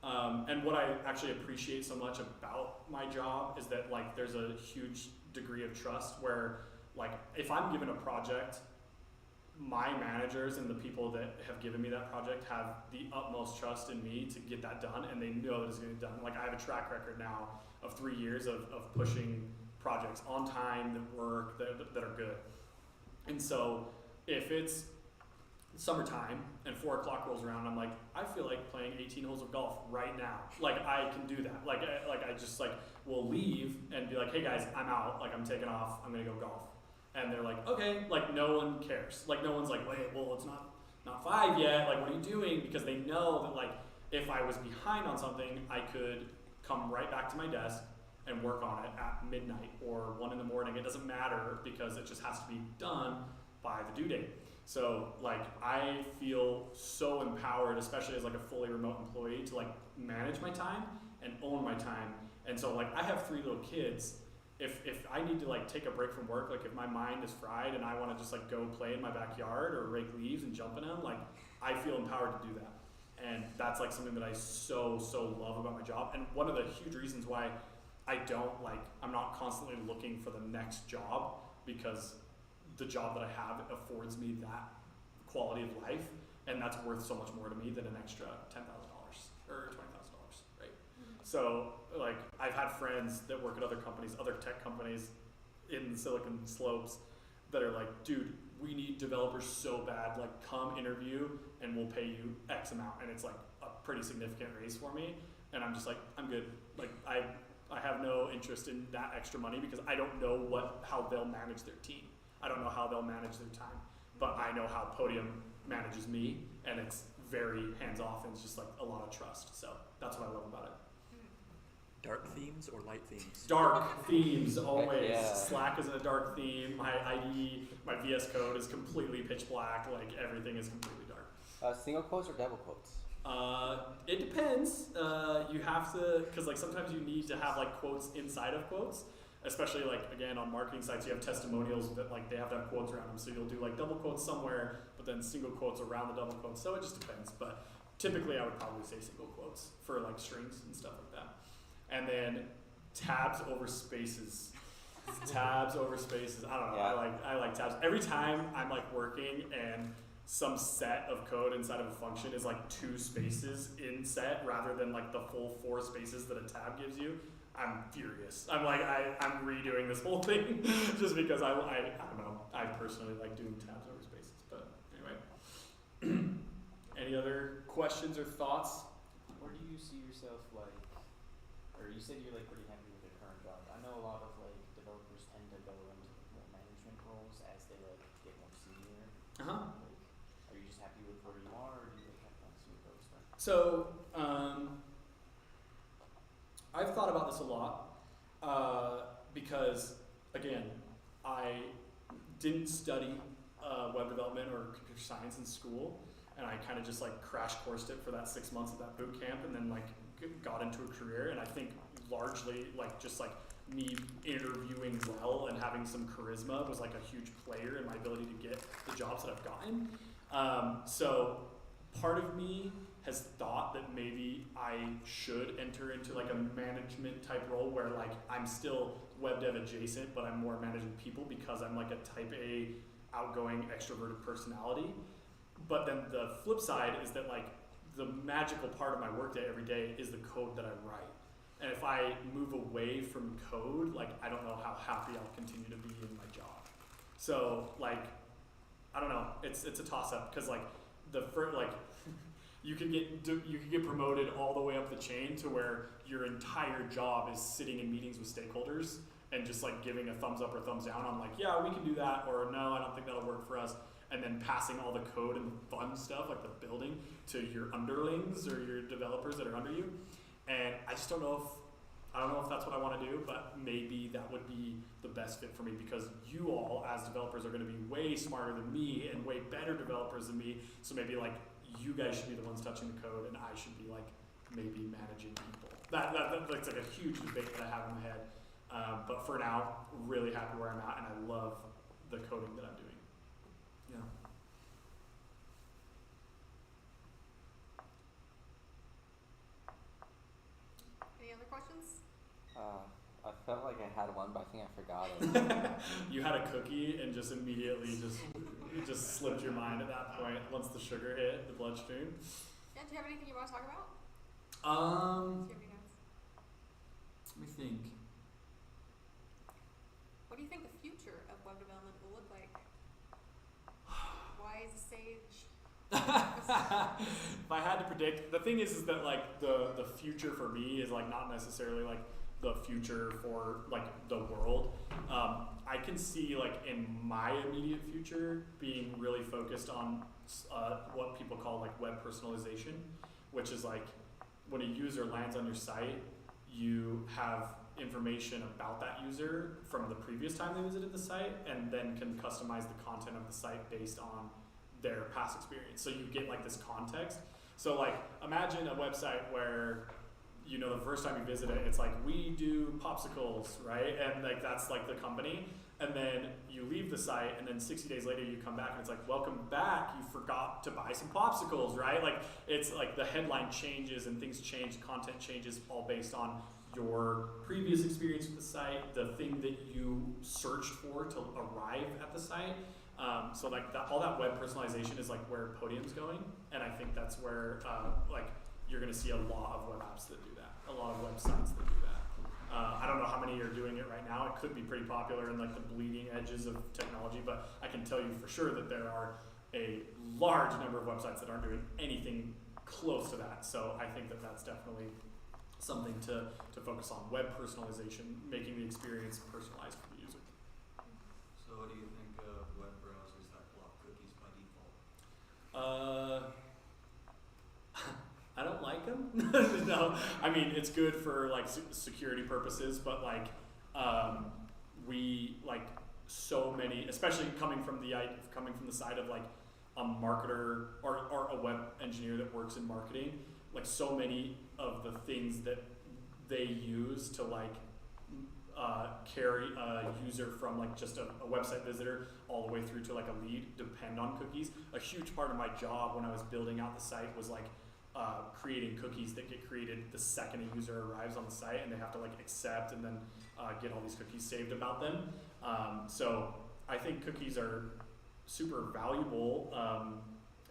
and what I actually appreciate so much about my job is that there's a huge degree of trust where if I'm given a project, my managers and the people that have given me that project have the utmost trust in me to get that done, and they know that it's going to get done. I have a track record now of 3 years of pushing projects on time that work, that are good. And so if it's summertime and 4 o'clock rolls around, I'm I feel like playing 18 holes of golf right now. I can do that. I just will leave and be hey guys, I'm out. I'm taking off. I'm gonna go golf. And they're okay. No one cares. No one's wait, well, it's not 5 yet. What are you doing? Because they know that if I was behind on something, I could come right back to my desk and work on it at midnight or 1 in the morning. It doesn't matter because it just has to be done by the due date. So I feel so empowered, especially as a fully remote employee, to manage my time and own my time. And so I have 3 little kids, if I need to like take a break from work, like if my mind is fried and I want to just like go play in my backyard or rake leaves and jump in them, like I feel empowered to do that. And that's like something that I so love about my job. And one of the huge reasons why I'm not constantly looking for the next job, because the job that I have affords me that quality of life, and that's worth so much more to me than an extra $10,000 or $20,000, right? So like I've had friends that work at other companies, other tech companies in the Silicon Slopes, that are like, dude, we need developers so bad, like come interview and we'll pay you X amount. And it's like a pretty significant raise for me. And I'm just like, I'm good. Like I have no interest in that extra money because I don't know how they'll manage their team. I don't know how they'll manage their time, but I know how Podium manages me, and it's very hands-off and it's just like a lot of trust. So that's what I love about it. Dark themes or light themes? Dark themes, always. Yeah. Slack is in a dark theme. My IDE, my VS Code is completely pitch black. Like everything is completely dark. Single quotes or double quotes? It depends. You have to, because like sometimes you need to have like quotes inside of quotes, especially like again on marketing sites you have testimonials that like they have to have quotes around them. So you'll do like double quotes somewhere, but then single quotes around the double quotes. So it just depends. But typically I would probably say single quotes for like strings and stuff like that. And then tabs over spaces. Tabs over spaces. I don't know. Yeah. I like tabs. Every time I'm like working and some set of code inside of a function is like 2 spaces in set rather than like the full 4 spaces that a tab gives you, I'm furious. I'm like, I'm redoing this whole thing just because I don't know. I personally like doing tabs over spaces. But anyway, any other questions or thoughts? Where do you see yourself like, or you said you're like pretty happy with your current job. I know a lot of like developers tend to go into more management roles as they like get more senior. Uh-huh. Like, are you just happy with where you are, or do you like have plans to move elsewhere? So, I've thought about this a lot because, again, I didn't study web development or computer science in school, and I kind of just like crash coursed it for that 6 months of that boot camp, and then like got into a career. And I think largely like just like me interviewing well and having some charisma was like a huge player in my ability to get the jobs that I've gotten. So part of me has thought that maybe I should enter into like a management type role where like I'm still web dev adjacent, but I'm more managing people because I'm like a type A outgoing extroverted personality. But then the flip side is that like the magical part of my workday every day is the code that I write. And if I move away from code, like I don't know how happy I'll continue to be in my job. So like, I don't know, it's a toss up because like you can get promoted all the way up the chain to where your entire job is sitting in meetings with stakeholders and just like giving a thumbs up or thumbs down on like, yeah, we can do that, or no, I don't think that'll work for us. And then passing all the code and the fun stuff like the building to your underlings or your developers that are under you. And I just don't know if that's what I want to do, but maybe that would be the best fit for me because you all as developers are going to be way smarter than me and way better developers than me. So maybe like you guys should be the ones touching the code and I should be like maybe managing people. That's like a huge debate that I have in my head. But for now, really happy where I'm at and I love the coding that I'm doing. Yeah. Any other questions? I felt like I had one, but I think I forgot it. You had a cookie and just immediately just slipped your mind at that point once the sugar hit the bloodstream. Yeah, do you have anything you want to talk about? Let Do you have any notes? me think. What do you think the future of web development will look like? Wise sage. If I had to predict, the thing is that like the future for me is like not necessarily like the future for like the world. I can see like in my immediate future being really focused on what people call like web personalization, which is like when a user lands on your site, you have information about that user from the previous time they visited the site and then can customize the content of the site based on their past experience. So you get like this context. So like imagine a website where you know, the first time you visit it, it's like, we do popsicles, right? And like, that's like the company. And then you leave the site, and then 60 days later you come back and it's like, welcome back, you forgot to buy some popsicles, right? Like, it's like the headline changes and things change, content changes, all based on your previous experience with the site, the thing that you searched for to arrive at the site. So like that, all that web personalization is like where Podium's going, and I think that's where like you're gonna see a lot of web apps that do that, a lot of websites that do that. I don't know how many are doing it right now. It could be pretty popular in like the bleeding edges of technology, but I can tell you for sure that there are a large number of websites that aren't doing anything close to that. So I think that that's definitely something to focus on, web personalization, making the experience personalized for the user. So what do you think of web browsers that block cookies by default? I don't like them. No, I mean, it's good for like security purposes, but like we like so many, especially coming from the side of like a marketer or a web engineer that works in marketing, like so many of the things that they use to like carry a user from like just a website visitor all the way through to like a lead depend on cookies. A huge part of my job when I was building out the site was like creating cookies that get created the second a user arrives on the site, and they have to like accept and then get all these cookies saved about them. So I think cookies are super valuable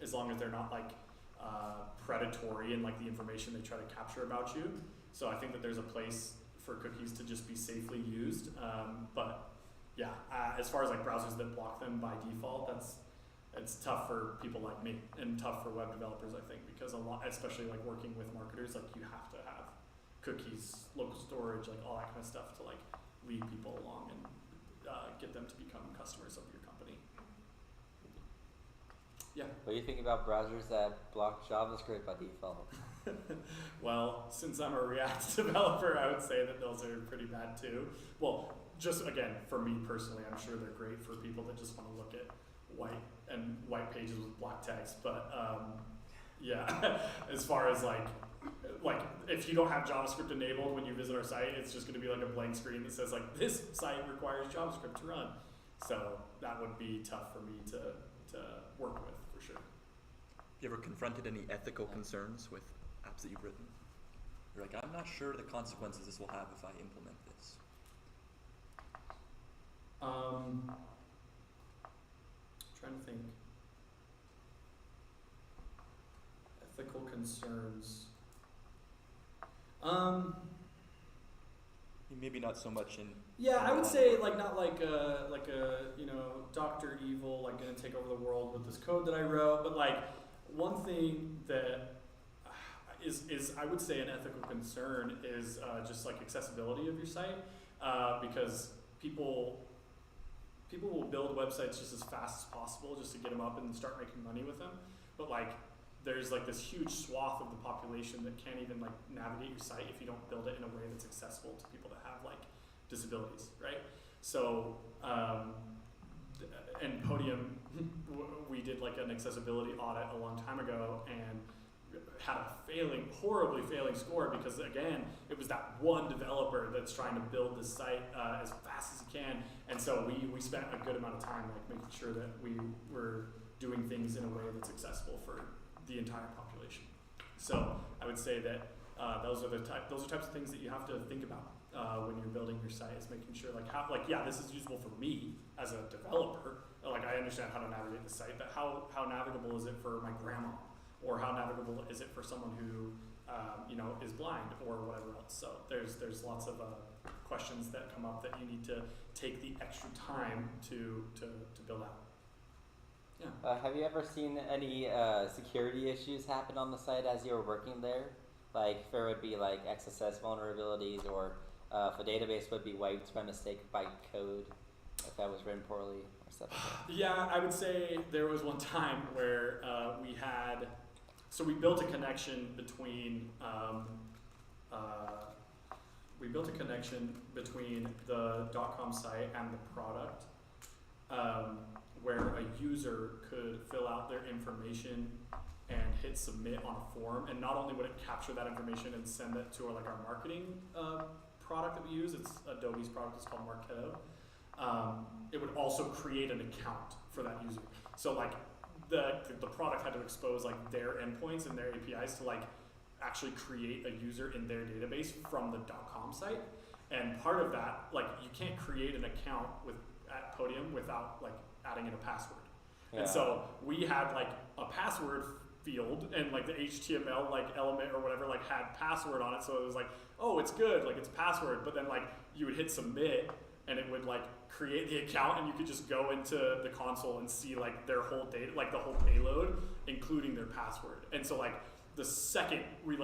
as long as they're not like predatory in like the information they try to capture about you. So I think that there's a place for cookies to just be safely used. But yeah, as far as like browsers that block them by default, it's tough for people like me and tough for web developers, I think, because a lot, especially like working with marketers, like you have to have cookies, local storage, like all that kind of stuff to like lead people along and get them to become customers of your company. Yeah. What do you think about browsers that block JavaScript by default? Well, since I'm a React developer, I would say that those are pretty bad too. Well, just again, for me personally, I'm sure they're great for people that just want to look at white pages with black text, but yeah, as far as like if you don't have JavaScript enabled when you visit our site, it's just going to be like a blank screen that says like, this site requires JavaScript to run. So that would be tough for me to work with, for sure. You ever confronted any ethical concerns with apps that you've written? You're like, I'm not sure the consequences this will have if I implement this. Trying to think. Ethical concerns. Maybe not so much in. Yeah, I would say like not like a you know, Dr. Evil like gonna take over the world with this code that I wrote, but like one thing that is I would say an ethical concern is just like accessibility of your site, because people will build websites just as fast as possible just to get them up and start making money with them, but like there's like this huge swath of the population that can't even like navigate your site if you don't build it in a way that's accessible to people that have like disabilities, right? So and Podium, we did like an accessibility audit a long time ago and had a horribly failing score because again, it was that one developer that's trying to build this site as fast as he can, and so we spent a good amount of time like making sure that we were doing things in a way that's accessible for the entire population. So I would say that those are types of things that you have to think about when you're building your site, is making sure like how, like, yeah, this is usable for me as a developer, like I understand how to navigate the site, but how navigable is it for my grandma, or how navigable is it for someone who you know, is blind or whatever else. So there's lots of questions that come up that you need to take the extra time to build out. Yeah. Have you ever seen any security issues happen on the site as you were working there? Like if there would be like XSS vulnerabilities, or if a database would be wiped by mistake by code, if that was written poorly or stuff like that? Yeah, I would say there was one time where we built a connection between the .com site and the product, where a user could fill out their information and hit submit on a form, and not only would it capture that information and send it to our marketing product that we use, it's Adobe's product, it's called Marketo. It would also create an account for that user. So like the product had to expose like their endpoints and their APIs to like actually create a user in their database from the .com site. And part of that, like you can't create an account at Podium without like adding in a password. Yeah. And so we had like a password field, and like the HTML like element or whatever like had password on it, so it was like, oh, it's good, like it's password. But then like you would hit submit and it would like create the account, and you could just go into the console and see like their whole data, like the whole payload, including their password. And so like the second we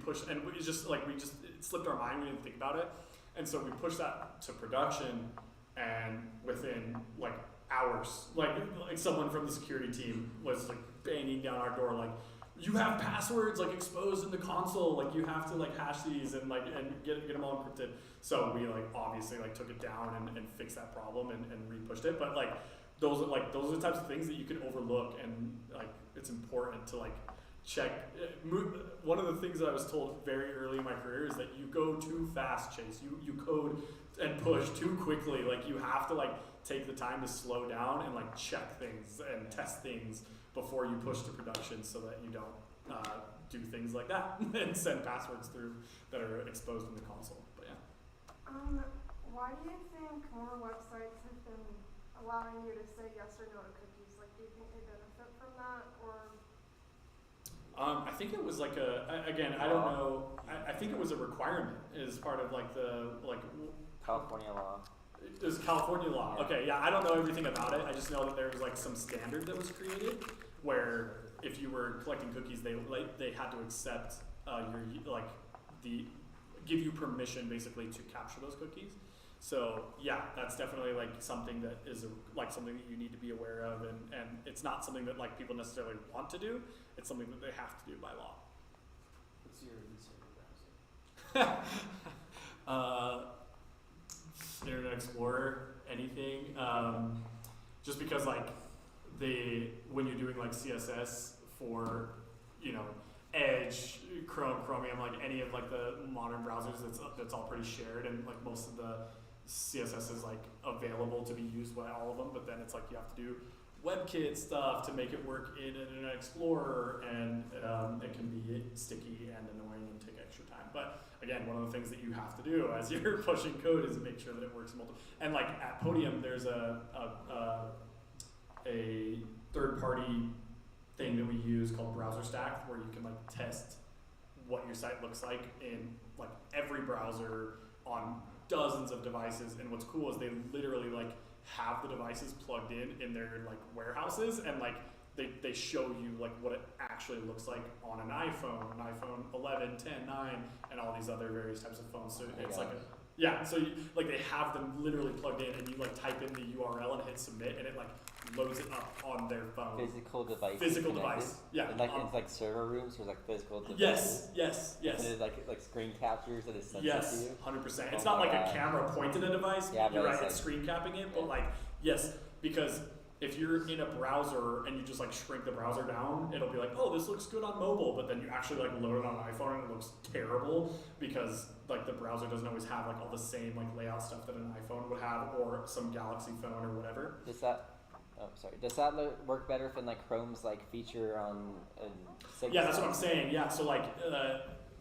pushed, and it slipped our mind, we didn't think about it. And so we pushed that to production, and within like hours, like someone from the security team was like banging down our door, like, you have passwords like exposed in the console, like you have to like hash these and get them all encrypted. So we like obviously like took it down and fixed that problem and re-pushed it. But like those are the types of things that you can overlook, and like it's important to like check. One of the things that I was told very early in my career is that you go too fast, Chase. You code and push too quickly. Like you have to like take the time to slow down and like check things and test things before you push to production, so that you don't do things like that and send passwords through that are exposed in the console. But yeah. Why do you think more websites have been allowing you to say yes or no to cookies? Like, do you think they benefit from that, or? I think it was like I don't know. I think it was a requirement as part of like the California law. It was California law. Yeah. Okay, yeah, I don't know everything about it. I just know that there was like some standard that was created where if you were collecting cookies, they had to accept give you permission basically to capture those cookies. So yeah, that's definitely like something that is something that you need to be aware of, and it's not something that like people necessarily want to do. It's something that they have to do by law. What's your least favorite browser? Internet Explorer, anything. Just because like when you're doing like CSS for Edge, Chromium, like any of like the modern browsers, that's all pretty shared, and like most of the CSS is like available to be used by all of them. But then it's like you have to do WebKit stuff to make it work in Internet Explorer, and it can be sticky and annoying and take extra time. But again, one of the things that you have to do as you're pushing code is make sure that it works multiple. And like at Podium, there's a third-party thing that we use called Browser Stack, where you can like test what your site looks like in like every browser on dozens of devices. And what's cool is they literally like have the devices plugged in their like warehouses, and like they show you like what it actually looks like on an iPhone 11, 10, 9, and all these other various types of phones. So it's like so they have them literally plugged in, and you like type in the URL and hit submit, and it like loads it up on their phone. Physical device. Physical device. Yeah. And like it's like server rooms, there's like physical devices. Yes. And it's like screen captures that is sent to Yes, you. 100%. It's not like a camera pointed at a device. Yeah, you're but right. it's It's screen capping it, but like yes, because if you're in a browser and you just like shrink the browser down, it'll be like, oh, this looks good on mobile, but then you actually like load it on an iPhone and it looks terrible because like the browser doesn't always have like all the same like layout stuff that an iPhone would have, or some Galaxy phone or whatever. Does that work better than like Chrome's like feature on? Yeah, that's what I'm saying. Yeah, so like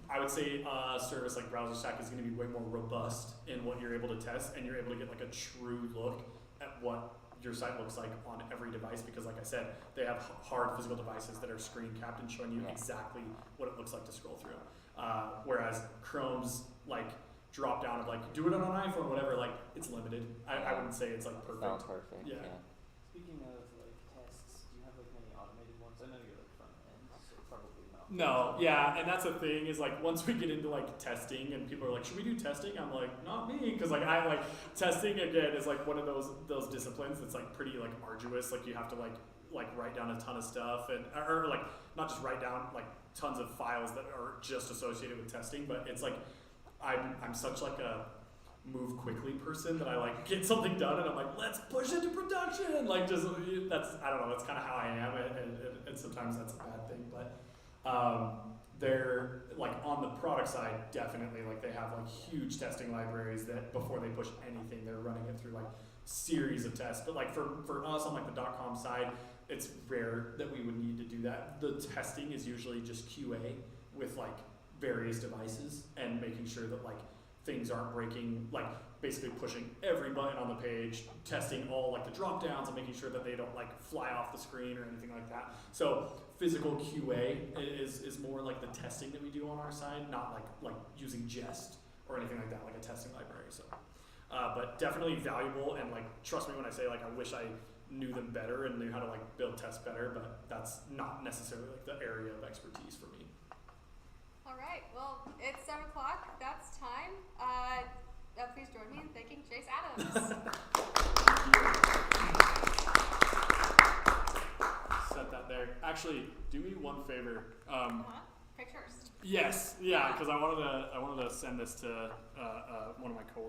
I would say a service like Browser Stack is going to be way more robust in what you're able to test, and you're able to get like a true look at what your site looks like on every device, because like I said, they have hard physical devices that are screen capped and showing you exactly what it looks like to scroll through. Whereas Chrome's like drop down of like do it on an iPhone, whatever, like it's limited. I wouldn't say it's like perfect. Not perfect. Yeah. Speaking of like tests, do you have like many automated ones? I know you're like front end, so probably not. No, yeah, and that's the thing is like once we get into like testing and people are like, should we do testing? I'm like, not me, because like I like testing again is like one of those disciplines that's like pretty like arduous. Like you have to like write down a ton of stuff, and or like not just write down like tons of files that are just associated with testing, but it's like I'm such like a move quickly person that I like get something done and I'm like, let's push it to production. Like just I don't know, that's kind of how I am, and sometimes that's a bad thing, but They're like on the product side, definitely like they have like huge testing libraries that before they push anything, they're running it through like series of tests. But like for us on like the .com side, it's rare that we would need to do that. The testing is usually just QA with like various devices and making sure that like things aren't breaking, like basically pushing every button on the page, testing all like the drop downs and making sure that they don't like fly off the screen or anything like that. So physical QA is more like the testing that we do on our side, not like using Jest or anything like that, like a testing library. So, but definitely valuable, and like trust me when I say like I wish I knew them better and knew how to like build tests better, but that's not necessarily like the area of expertise for me. All right, well, it's 7 o'clock. That's time. Please join me in thanking Chase Adams. Set that there. Actually, do me one favor. Pictures. Yes, yeah, because I wanted to send this to one of my coworkers.